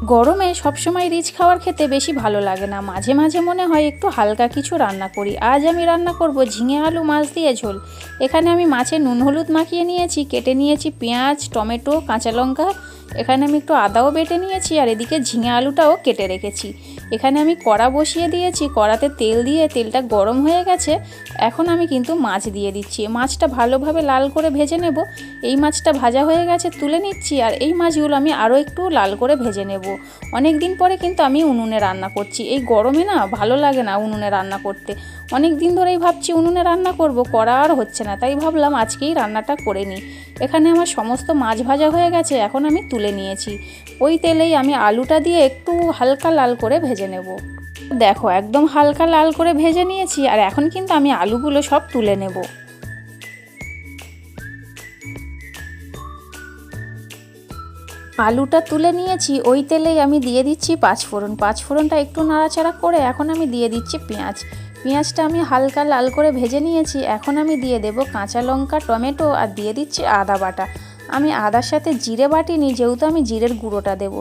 গরমে সবসময় রিচ খাবার খেতে বেশি ভালো লাগে না, মাঝে মাঝে মনে হয় একটু হালকা কিছু রান্না করি। আজ আমি রান্না করব ঝিঙে আলু মাছ দিয়ে ঝোল। এখানে আমি মাছে নুন হলুদ মাখিয়ে নিয়েছি, কেটে নিয়েছি পেঁয়াজ, টমেটো, কাঁচা লঙ্কা। এখানে আমি একটু আদাও বেটে নিয়েছি, আর এদিকে ঝিঙে আলুটাও কেটে রেখেছি। এখানে আমি কড়া বসিয়ে দিয়েছি, কড়াতে তেল দিয়ে তেলটা গরম হয়ে গেছে। এখন আমি কিন্তু মাছ দিয়ে দিচ্ছি, মাছটা ভালোভাবে লাল করে ভেজে নেব। এই মাছটা ভাজা হয়ে গেছে, তুলে নিচ্ছি। আর এই মাছগুলো আমি আরও একটু লাল করে ভেজে নেব। অনেক দিন পরে কিন্তু আমি উনুনে রান্না করছি। এই গরমে না ভালো লাগে না উনুনে রান্না করতে। অনেক দিন ধরেই ভাবছি উনুনে রান্না করব, করা আর হচ্ছে না, তাই ভাবলাম আজকেই রান্নাটা করে নিই। এখানে আমার সমস্ত মাছ ভাজা হয়ে গেছে, এখন আমি তুলে নিয়েছি। ওই তেলেই আমি আলুটা দিয়ে একটু হালকা লাল করে ভেজে নেব। দেখো একদম হালকা লাল করে ভেজে নিয়েছি, আর এখন কিন্তু আমি আলুগুলো সব তুলে নেব। আলুটা তুলে নিয়েছি, ওই তেলেই আমি দিয়ে দিচ্ছি পাঁচফোড়ন। পাঁচফোড়নটা একটু নাড়াচাড়া করে এখন আমি দিয়ে দিচ্ছি পেঁয়াজ। পেঁয়াজটা আমি হালকা লাল করে ভেজে নিয়েছি। এখন আমি দিয়ে দেব কাঁচা লঙ্কা, টমেটো, আর দিয়ে দিচ্ছি আদা বাটা। আমি আদার সাথে জিরে বাটিনি, যেহেতু আমি জিরের গুঁড়োটা দেব।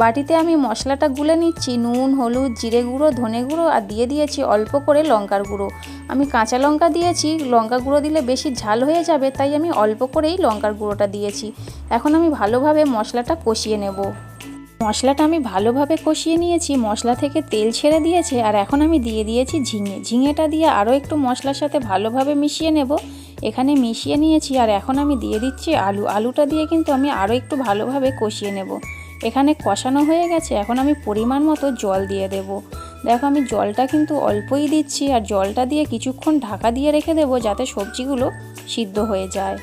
বাটিতে আমি মশলাটা গুলে নিচ্ছি, নুন, হলুদ, জিরে গুঁড়ো, ধনে গুঁড়ো, আর দিয়ে দিয়েছি অল্প করে লঙ্কার গুঁড়ো। আমি কাঁচা লঙ্কা দিয়েছি, লঙ্কা গুঁড়ো দিলে বেশি ঝাল হয়ে যাবে, তাই আমি অল্প করেই লঙ্কার গুঁড়োটা দিয়েছি। এখন আমি ভালোভাবে মশলাটা কষিয়ে নেব। মশলাটা আমি ভালোভাবে কষিয়ে নিয়েছি, মশলা থেকে তেল ছেড়ে দিয়েছে। আর এখন আমি দিয়ে দিয়েছি ঝিঙেটা দিয়ে আরও একটু মশলার সাথে ভালোভাবে মিশিয়ে নেব। এখানে মিশিয়ে নিয়েছি, আর এখন আমি দিয়ে দিচ্ছি আলুটা দিয়ে কিন্তু আমি আরও একটু ভালোভাবে কষিয়ে নেব। এখানে কষানো হয়ে গেছে, এখন আমি পরিমাণ মতো জল দিয়ে দেব। দেখো আমি জলটা কিন্তু অল্পই দিচ্ছি, আর জলটা দিয়ে কিছুক্ষণ ঢাকা দিয়ে রেখে দেবো, যাতে সবজিগুলো সিদ্ধ হয়ে যায়।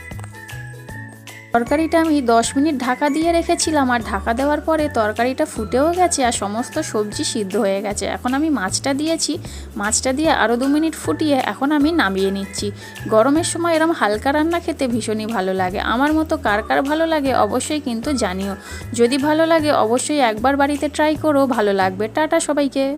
তরকারিটা আমি 10 মিনিট ঢাকা দিয়ে রেখেছিলাম, আর ঢাকা দেওয়ার পরে তরকারিটা ফুটেও গেছে, আর সমস্ত সবজি সিদ্ধ হয়ে গেছে। এখন আমি মাছটা দিয়েছি, মাছটা দিয়ে আরও 2 মিনিট ফুটিয়ে এখন আমি নামিয়ে নিচ্ছি। গরমের সময় এরম হালকা রান্না খেতে ভীষণই ভালো লাগে। আমার মতো কার কার ভালো লাগে অবশ্যই কিন্তু জানিও। যদি ভালো লাগে অবশ্যই একবার বাড়িতে ট্রাই করো, ভালো লাগবে। টাটা সবাইকে।